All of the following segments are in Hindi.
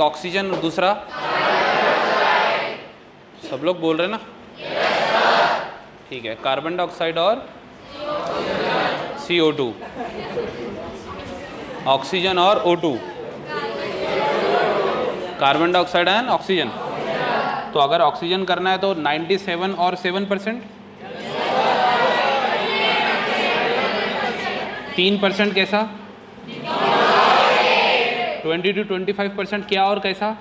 ऑक्सीजन और दूसरा सब लोग बोल रहे हैं ना? ठीक है, कार्बन डाइऑक्साइड और CO2, ऑक्सीजन और O2, carbon dioxide and oxygen. तो अगर ऑक्सीजन करना है तो 97 और 7%, 3% कैसा, 20 to 25% क्या और कैसा?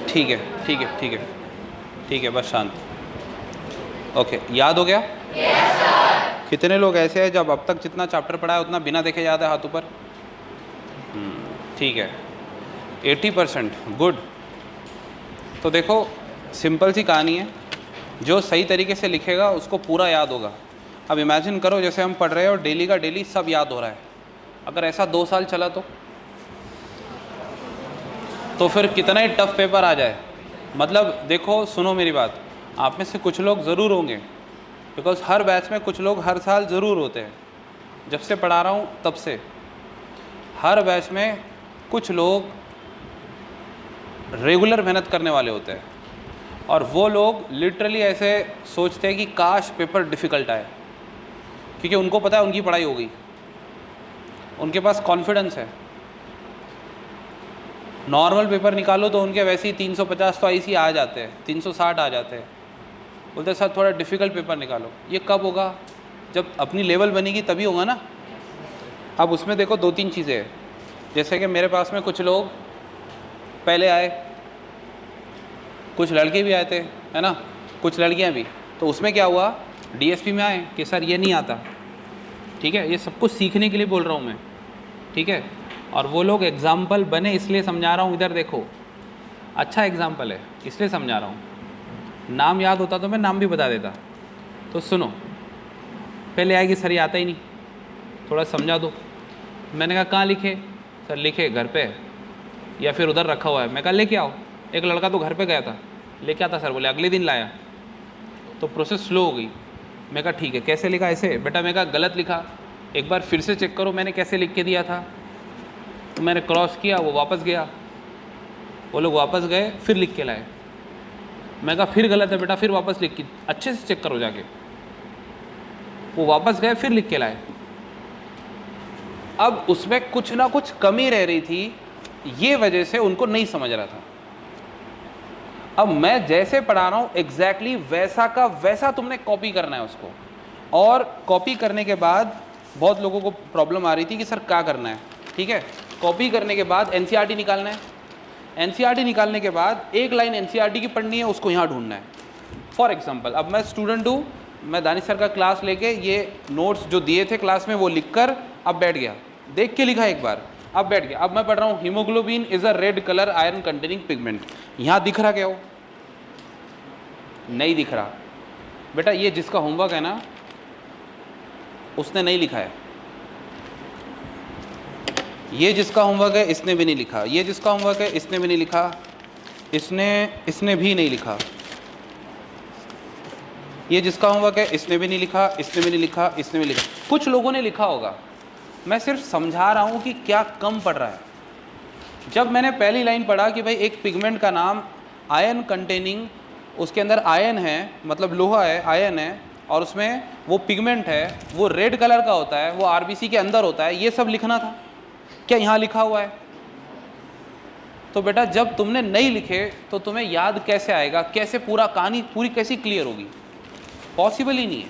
ठीक है ठीक है ठीक है ठीक है, बस शांत। ओके, याद हो गया? yes, sir। कितने लोग ऐसे हैं जब अब तक जितना चैप्टर पढ़ा है उतना बिना देखे याद है? हाथ ऊपर। ठीक है, 80%, गुड। तो देखो, सिंपल सी कहानी है, जो सही तरीके से लिखेगा उसको पूरा याद होगा। अब इमेजिन करो जैसे हम पढ़ रहे हैं और डेली का डेली सब याद हो रहा है। अगर ऐसा 2 साल चला तो फिर कितना ही टफ पेपर आ जाए। मतलब देखो, सुनो मेरी बात, आप में से कुछ लोग ज़रूर होंगे, बिकॉज हर बैच में कुछ लोग हर साल ज़रूर होते हैं। जब से पढ़ा रहा हूँ तब से हर बैच में कुछ लोग रेगुलर मेहनत करने वाले होते हैं, और वो लोग लिटरली ऐसे सोचते हैं कि काश पेपर डिफ़िकल्ट आए, क्योंकि उनको पता है उनकी पढ़ाई हो गई, उनके पास कॉन्फिडेंस है। नॉर्मल पेपर निकालो तो उनके वैसे ही 350 तो ऐसे ही आ जाते हैं, 360 आ जाते हैं। बोलते सर थोड़ा डिफ़िकल्ट पेपर निकालो। ये कब होगा? जब अपनी लेवल बनेगी तभी होगा ना। अब उसमें देखो 2-3 चीज़ें हैं। जैसे कि मेरे पास में कुछ लोग पहले आए, कुछ लड़के भी आए थे, है ना, कुछ लड़कियां भी। तो उसमें क्या हुआ, DSP में आए कि सर ये नहीं आता। ठीक है, ये सब कुछ सीखने के लिए बोल रहा हूँ मैं, ठीक है। और वो लोग एग्जाम्पल बने, इसलिए समझा रहा हूँ। इधर देखो, अच्छा एग्जाम्पल है इसलिए समझा रहा हूँ। नाम याद होता तो मैं नाम भी बता देता। तो सुनो, पहले आएगी सर ये आता ही नहीं, थोड़ा समझा दो। मैंने कहा कहाँ लिखे? सर लिखे घर पे या फिर उधर रखा हुआ है। मैं कहा लेके आओ। एक लड़का तो घर पे गया था, लेके आता सर, बोले अगले दिन लाया। तो प्रोसेस स्लो हो गई। मैं कहा ठीक है, कैसे लिखा? ऐसे। बेटा मैं कहा गलत लिखा, एक बार फिर से चेक करो मैंने कैसे लिख के दिया था। तो मैंने क्रॉस किया, वो वापस गया, वो लोग वापस गए, फिर लिख के लाए। मैं कहा फिर गलत है बेटा, फिर वापस लिख के अच्छे से चेक करो जाके। वो वापस गए, फिर लिख के लाए। अब उसमें कुछ ना कुछ कमी रह रही थी, ये वजह से उनको नहीं समझ रहा था। अब मैं जैसे पढ़ा रहा हूँ एग्जैक्टली वैसा का वैसा तुमने कॉपी करना है उसको। और कॉपी करने के बाद बहुत लोगों को प्रॉब्लम आ रही थी कि सर क्या करना है। ठीक है, कॉपी करने के बाद NCERT निकालना है। NCERT निकालने के बाद एक लाइन NCERT की पढ़नी है, उसको यहाँ ढूंढना है। फॉर एग्जाम्पल, अब मैं स्टूडेंट हूँ, मैं दानिश सर का क्लास लेके ये नोट्स जो दिए थे क्लास में वो लिख कर अब बैठ गया, देख के लिखा एक बार, अब बैठ गया। अब मैं पढ़ रहा हूँ haemoglobin is a red colour iron containing pigment. यहाँ दिख रहा क्या? हो नहीं दिख रहा। बेटा ये जिसका होमवर्क है ना, उसने नहीं लिखा है। ये जिसका होमवर्क है इसने भी नहीं लिखा, ये जिसका होमवर्क है इसने भी नहीं लिखा, इसने भी नहीं लिखा, ये जिसका होमवर्क है इसने भी नहीं लिखा, इसने भी नहीं लिखा, इसने भी लिखा। कुछ लोगों ने लिखा होगा, मैं सिर्फ समझा रहा हूँ कि क्या कम पढ़ रहा है। जब मैंने पहली लाइन पढ़ा कि भाई एक पिगमेंट का नाम आयन कंटेनिंग, उसके अंदर आयन है, मतलब लोहा है, आयन है, और उसमें वो पिगमेंट है, वो रेड कलर का होता है, वो RBC के अंदर होता है, ये सब लिखना था। क्या यहाँ लिखा हुआ है? तो बेटा जब तुमने नहीं लिखे तो तुम्हें याद कैसे आएगा? कैसे पूरा कहानी पूरी कैसी क्लियर होगी? पॉसिबल ही नहीं है।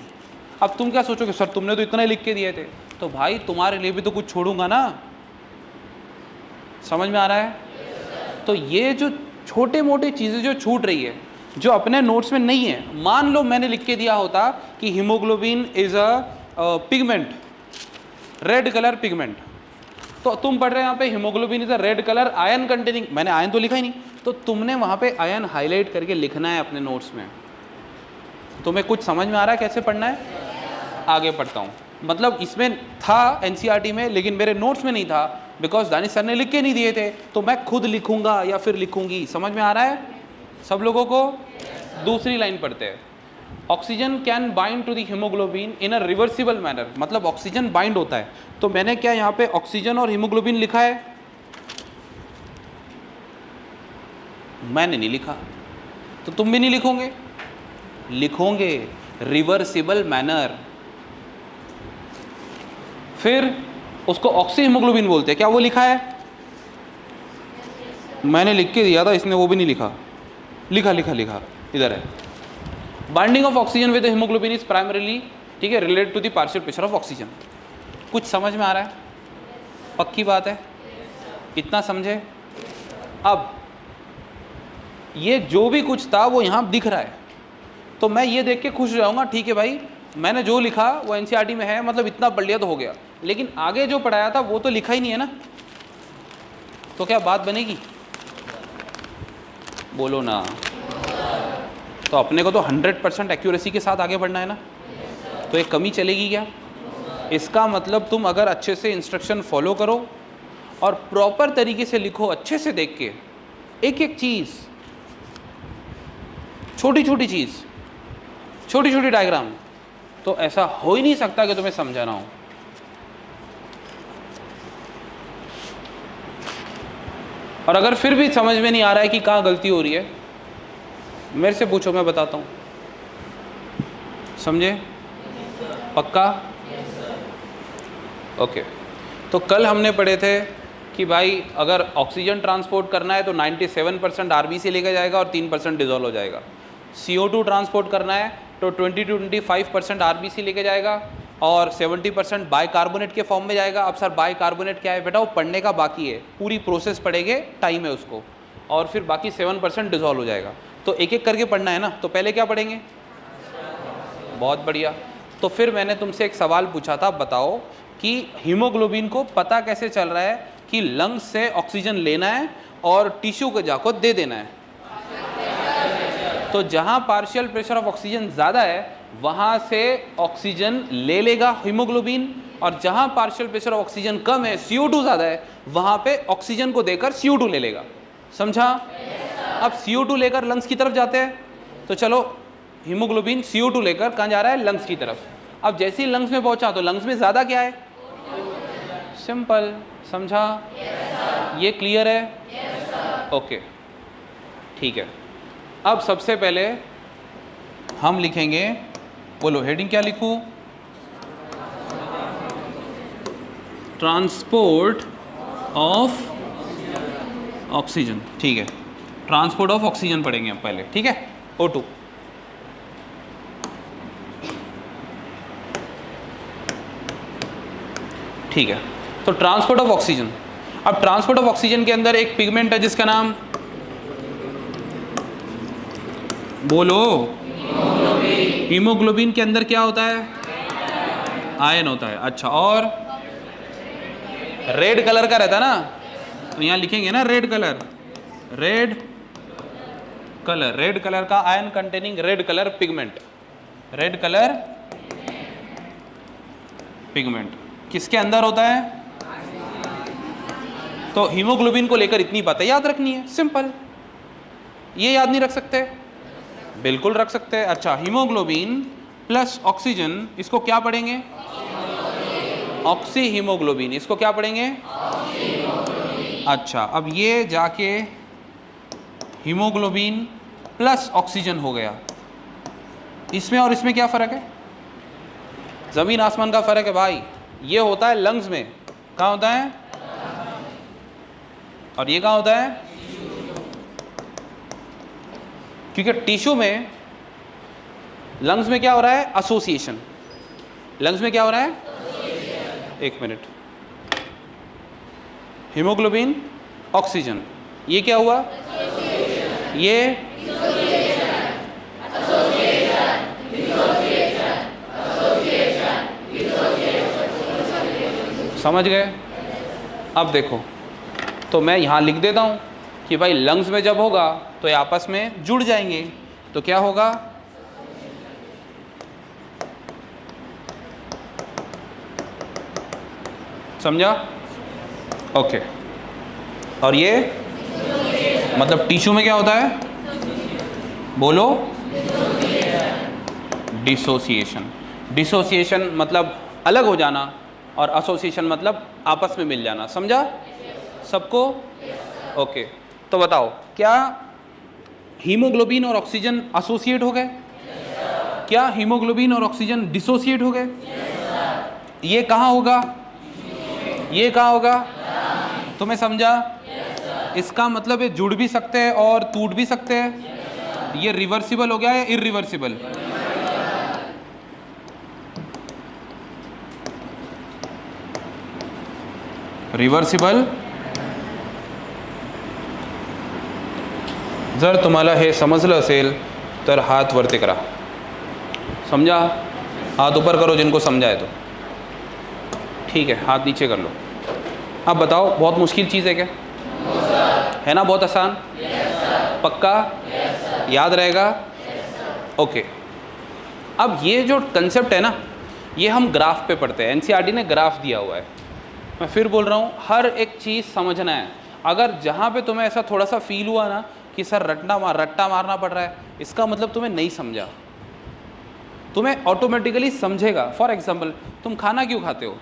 अब तुम क्या सोचोगे, सर तुमने तो इतना ही लिख के दिए थे। तो भाई तुम्हारे लिए भी तो कुछ छोड़ूंगा ना। समझ में आ रहा है? तो ये जो छोटे मोटे चीज़ें जो छूट रही है, जो अपने नोट्स में नहीं है, मान लो मैंने लिख के दिया होता कि haemoglobin is a pigment, red colour pigment, तो तुम पढ़ रहे हैं यहाँ पे haemoglobin is a red colour ion containing, मैंने आयन तो लिखा ही नहीं। तो तुमने वहाँ पे आयन हाईलाइट करके लिखना है अपने नोट्स में। तुम्हें कुछ समझ में आ रहा है कैसे पढ़ना है? आगे पढ़ता हूँ। मतलब इसमें था NCERT में, लेकिन मेरे नोट्स में नहीं था, बिकॉज दानिश सर ने लिख के नहीं दिए थे। तो मैं खुद लिखूंगा या फिर लिखूंगी। समझ में आ रहा है सब लोगों को? दूसरी लाइन पढ़ते हैं। Oxygen can bind to the haemoglobin in a reversible manner, मतलब ऑक्सीजन बाइंड होता है। तो मैंने क्या यहाँ पे ऑक्सीजन और हीमोग्लोबिन लिखा है? मैंने नहीं लिखा, तो तुम भी नहीं लिखोगे? लिखोगे, रिवर्सिबल मैनर। फिर उसको ऑक्सी हीमोग्लोबिन बोलते हैं, क्या वो लिखा है? मैंने लिख के दिया था, इसने वो भी नहीं लिखा। लिखा लिखा लिखा, इधर है। Binding of oxygen with haemoglobin is primarily, ठीक है, related to the partial pressure of oxygen. कुछ समझ में आ रहा है? पक्की बात है? इतना समझे? अब ये जो भी कुछ था वो यहाँ दिख रहा है, तो मैं ये देख के खुश हो जाऊंगा, ठीक है भाई, मैंने जो लिखा वो एनसीईआरटी में है, मतलब इतना पढ़ लिया तो हो गया। लेकिन आगे जो पढ़ाया था वो तो लिखा ही नहीं है ना, तो क्या बात बनेगी? बोलो ना। तो अपने को तो 100% एक्यूरेसी के साथ आगे बढ़ना है ना, तो एक कमी चलेगी क्या? इसका मतलब तुम अगर अच्छे से इंस्ट्रक्शन फॉलो करो और प्रॉपर तरीके से लिखो, अच्छे से देख के एक एक चीज़, छोटी छोटी चीज़, छोटी छोटी डायग्राम, तो ऐसा हो ही नहीं सकता कि तुम्हें समझाना हो। और अगर फिर भी समझ में नहीं आ रहा है कि कहाँ गलती हो रही है, मेरे से पूछो, मैं बताता हूँ। समझे? पक्का? ओके। तो कल हमने पढ़े थे कि भाई अगर ऑक्सीजन ट्रांसपोर्ट करना है तो 97% आरबीसी लेके जाएगा और 3% डिजोल्व हो जाएगा। CO2 ट्रांसपोर्ट करना है तो 20 to 25% आरबीसी लेके जाएगा और 70% बाइकार्बोनेट के फॉर्म में जाएगा। अब सर बाइकार्बोनेट क्या है बेटा? वो पढ़ने का बाकी है, पूरी प्रोसेस पढ़ेंगे, टाइम है उसको, और फिर बाकी 7% डिजोल्व हो जाएगा। तो एक एक करके पढ़ना है ना, तो पहले क्या पढ़ेंगे? बहुत बढ़िया। तो फिर मैंने तुमसे एक सवाल पूछा था, बताओ कि हीमोग्लोबिन को पता कैसे चल रहा है कि लंग्स से ऑक्सीजन लेना है और टिश्यू को जाकर दे देना है? तो जहां पार्शियल प्रेशर ऑफ ऑक्सीजन ज़्यादा है वहां से ऑक्सीजन ले लेगा हीमोग्लोबिन, और जहां पार्शियल प्रेशर ऑफ ऑक्सीजन कम है, CO2 ज़्यादा है, वहां पे ऑक्सीजन को देकर CO2 ले लेगा। समझा? अब CO2 लेकर लंग्स की तरफ जाते हैं, तो चलो हीमोग्लोबिन CO2 लेकर कहाँ जा रहा है? लंग्स की तरफ। अब जैसे ही लंग्स में पहुंचा तो लंग्स में ज़्यादा क्या है? सिंपल। समझा? ये क्लियर है? ओके, ठीक है। अब सबसे पहले हम लिखेंगे, बोलो हेडिंग क्या लिखूं? Transport of oxygen. ठीक है, ट्रांसपोर्ट ऑफ ऑक्सीजन पढ़ेंगे हम पहले, ठीक है? O2। ठीक है, तो ट्रांसपोर्ट ऑफ ऑक्सीजन। अब ट्रांसपोर्ट ऑफ ऑक्सीजन के अंदर एक पिगमेंट है जिसका नाम, बोलो, हीमोग्लोबिन के अंदर क्या होता है? आयन होता है। अच्छा, और रेड कलर का रहता है ना, तो यहाँ लिखेंगे ना red colour, red colour, red colour का ion containing red colour pigment, red colour pigment किसके अंदर होता है? तो हीमोग्लोबिन को लेकर इतनी बातें याद रखनी है, सिंपल। ये याद नहीं रख सकते? बिल्कुल रख सकते हैं। अच्छा, हीमोग्लोबिन प्लस ऑक्सीजन, इसको क्या पढ़ेंगे? Oxy haemoglobin. इसको क्या पढ़ेंगे? अच्छा, अब ये जाके हीमोग्लोबिन प्लस ऑक्सीजन हो गया। इसमें और इसमें क्या फ़र्क है? ज़मीन आसमान का फ़र्क है भाई। ये होता है लंग्स में, कहाँ होता है? और ये कहाँ होता है? क्योंकि टिश्यू में, लंग्स में क्या हो रहा है? एसोसिएशन। लंग्स में क्या हो रहा है? एक मिनट, हीमोग्लोबिन ऑक्सीजन, ये क्या हुआ? ये समझ गए? अब देखो, तो मैं यहाँ लिख देता हूँ कि भाई लंग्स में जब होगा तो ये आपस में जुड़ जाएंगे, तो क्या होगा? समझा? ओके। और ये मतलब टिश्यू में क्या होता है? बोलो, डिसोसिएशन। डिसोसिएशन मतलब अलग हो जाना और एसोसिएशन मतलब आपस में मिल जाना। समझा सबको? ओके, तो बताओ क्या हीमोग्लोबिन और ऑक्सीजन एसोसिएट हो गए? क्या हीमोग्लोबिन और ऑक्सीजन डिसोसिएट हो गए? ये कहाँ होगा? ये कहाँ होगा? तुम्हें समझा? इसका मतलब ये जुड़ भी सकते हैं और टूट भी सकते हैं। ये रिवर्सिबल हो गया या इरिवर्सिबल? रिवर्सिबल। जर तुम्हाला हे समजलं असेल तर हात वरती करा। समझा? हाथ ऊपर करो जिनको समझा है तो। ठीक है, हाथ नीचे कर लो। अब बताओ, बहुत मुश्किल चीज़ है क्या? है ना बहुत आसान? पक्का? याद रहेगा? ओके। अब ये जो कंसेप्ट है ना, ये हम ग्राफ पे पढ़ते हैं। एनसीईआरटी ने ग्राफ दिया हुआ है। मैं फिर बोल रहा हूँ, हर एक चीज़ समझना है। अगर जहाँ पे तुम्हें ऐसा थोड़ा सा फील हुआ ना कि सर रट्टा मारना पड़ रहा है, इसका मतलब तुम्हें नहीं समझा। तुम्हें ऑटोमेटिकली समझेगा। फॉर एग्जाम्पल, तुम खाना क्यों खाते हो?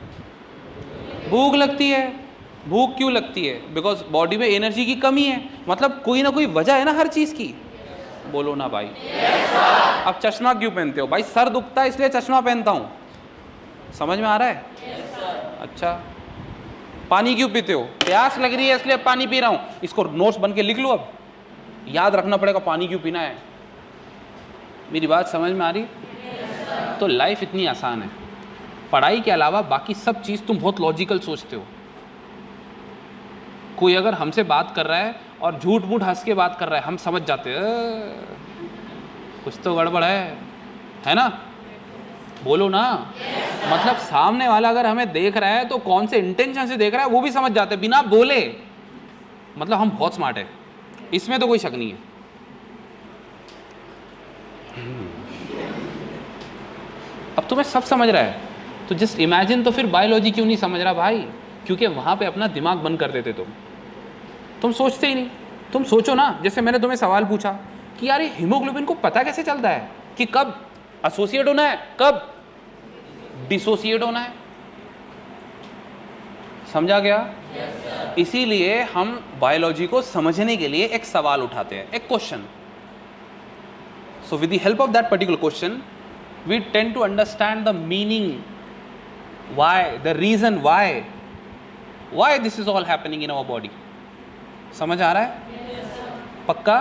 भूख लगती है। भूख क्यों लगती है? बिकॉज बॉडी में एनर्जी की कमी है। मतलब कोई ना कोई वजह है ना हर चीज़ की। बोलो ना भाई। अब चश्मा क्यों पहनते हो? भाई सर दुखता है इसलिए चश्मा पहनता हूँ। समझ में आ रहा है? अच्छा। पानी क्यों पीते हो? प्यास लग रही है इसलिए पानी पी रहा हूँ। इसको नोट्स बन के लिख लो। अब याद रखना पड़ेगा पानी क्यों पीना है। मेरी बात समझ में आ रही? तो लाइफ इतनी आसान है। पढ़ाई के अलावा बाकी सब चीज़ तुम बहुत लॉजिकल सोचते हो। कोई अगर हमसे बात कर रहा है और झूठ मूठ हंस के बात कर रहा है, हम समझ जाते हैं कुछ तो गड़बड़ है ना? बोलो ना। मतलब सामने वाला अगर हमें देख रहा है तो कौन से इंटेंशन से देख रहा है वो भी समझ जाते हैं बिना बोले। मतलब हम बहुत स्मार्ट है, इसमें तो कोई शक नहीं है। अब तुम्हें सब समझ रहा है तो जस्ट इमेजिन, तो फिर बायोलॉजी क्यों नहीं समझ रहा भाई? क्योंकि वहाँ पे अपना दिमाग बंद कर देते तुम सोचते ही नहीं। तुम सोचो ना, जैसे मैंने तुम्हें सवाल पूछा कि यार ये हीमोग्लोबिन को पता कैसे चलता है कि कब एसोसिएट होना है, कब डिसोसिएट होना है। समझा गया? इसीलिए हम बायोलॉजी को समझने के लिए एक सवाल उठाते हैं, एक question. So with the help of that particular question we tend to understand the meaning, why, the reason why this is all happening in our body. समझ आ रहा है? पक्का?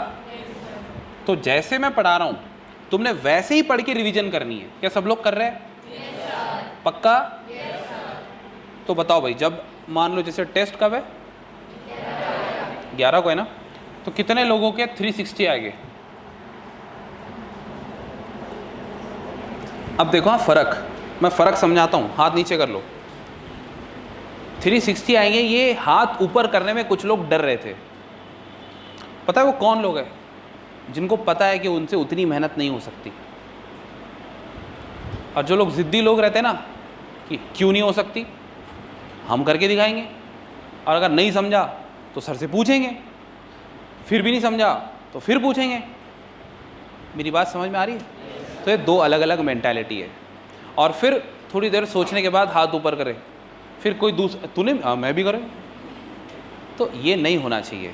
तो जैसे मैं पढ़ा रहा हूँ तुमने वैसे ही पढ़ के रिवीजन करनी है। क्या सब लोग कर रहे हैं? पक्का? तो बताओ भाई, जब मान लो जैसे टेस्ट कब है? 11 को है ना? तो कितने लोगों के 360 आएंगे? अब देखो हाँ फ़र्क, मैं फ़र्क समझाता हूँ। हाथ नीचे कर लो। 360 आएंगे। ये हाथ ऊपर करने में कुछ लोग डर रहे थे। पता है वो कौन लोग हैं? जिनको पता है कि उनसे उतनी मेहनत नहीं हो सकती। और जो लोग ज़िद्दी लोग रहते हैं ना कि क्यों नहीं हो सकती, हम करके दिखाएंगे। और अगर नहीं समझा तो सर से पूछेंगे, फिर भी नहीं समझा तो फिर पूछेंगे। मेरी बात समझ में आ रही है? तो ये दो अलग अलग मेंटालिटी है। और फिर थोड़ी देर सोचने के बाद हाथ ऊपर करे, फिर कोई तूने मैं भी करे। तो ये नहीं होना चाहिए।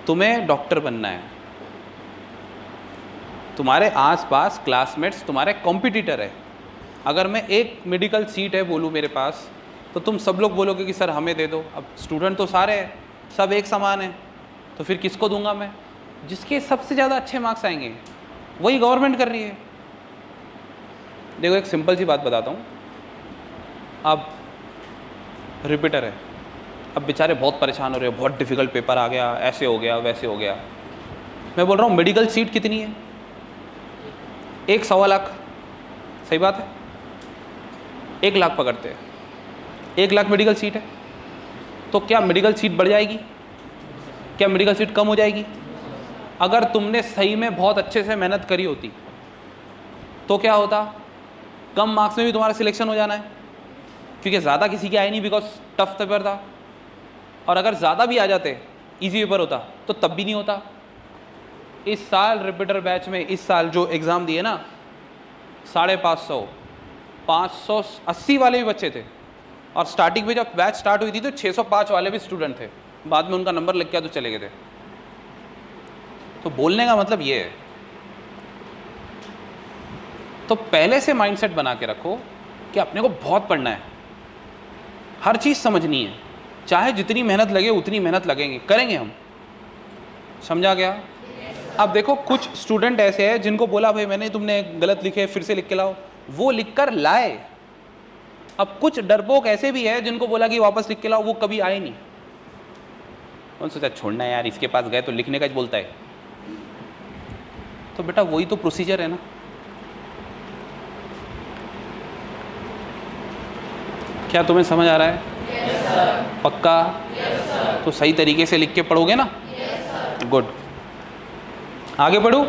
तुम्हें डॉक्टर बनना है। तुम्हारे आसपास क्लासमेट्स तुम्हारे कॉम्पिटिटर है। अगर मैं एक मेडिकल सीट है बोलूँ मेरे पास, तो तुम सब लोग बोलोगे कि सर हमें दे दो। अब स्टूडेंट तो सारे हैं, सब एक समान है, तो फिर किसको दूंगा मैं? जिसके सबसे ज़्यादा अच्छे मार्क्स आएंगे। वही गवर्नमेंट कर रही है। देखो एक सिंपल सी बात बताता हूँ। अब रिपीटर है, अब बेचारे बहुत परेशान हो रहे हैं, बहुत डिफ़िकल्ट पेपर आ गया, ऐसे हो गया वैसे हो गया। मैं बोल रहा हूँ मेडिकल सीट कितनी है? 1.25 लाख। सही बात है? 1 लाख पकड़ते हैं, 1 लाख मेडिकल सीट है। तो क्या मेडिकल सीट बढ़ जाएगी? क्या मेडिकल सीट कम हो जाएगी? अगर तुमने सही में बहुत अच्छे से मेहनत करी होती तो क्या होता? कम मार्क्स में भी तुम्हारा सिलेक्शन हो जाना है, क्योंकि ज़्यादा किसी के आए नहीं, बिकॉज टफ पेपर था। और अगर ज़्यादा भी आ जाते, इजी पेपर होता, तो तब भी नहीं होता। इस साल रिपीटर बैच में इस साल जो एग्ज़ाम दिए ना, 550, 580 वाले भी बच्चे थे। और स्टार्टिंग में जब बैच स्टार्ट हुई थी तो 605 वाले भी स्टूडेंट थे, बाद में उनका नंबर लग गया तो चले गए थे। तो बोलने का मतलब ये है, तो पहले से माइंडसेट बना के रखो कि अपने को बहुत पढ़ना है, हर चीज़ समझनी है, चाहे जितनी मेहनत लगे उतनी मेहनत लगेंगे, करेंगे हम। समझा गया? अब देखो कुछ स्टूडेंट ऐसे हैं जिनको बोला भाई मैंने तुमने गलत लिखे फिर से लिख के लाओ, वो लिख कर लाए। अब कुछ डरपोक ऐसे भी है जिनको बोला कि वापस लिख के लाओ, वो कभी आए नहीं। उन्होंने सोचा छोड़ना यार, इसके पास गए तो लिखने का ही बोलता है। तो बेटा वही तो प्रोसीजर है ना। क्या तुम्हें समझ आ रहा है? Yes, sir. पक्का? Yes, sir. तो सही तरीके से लिख के पढ़ोगे ना? Yes, sir. गुड। आगे बढ़ूं?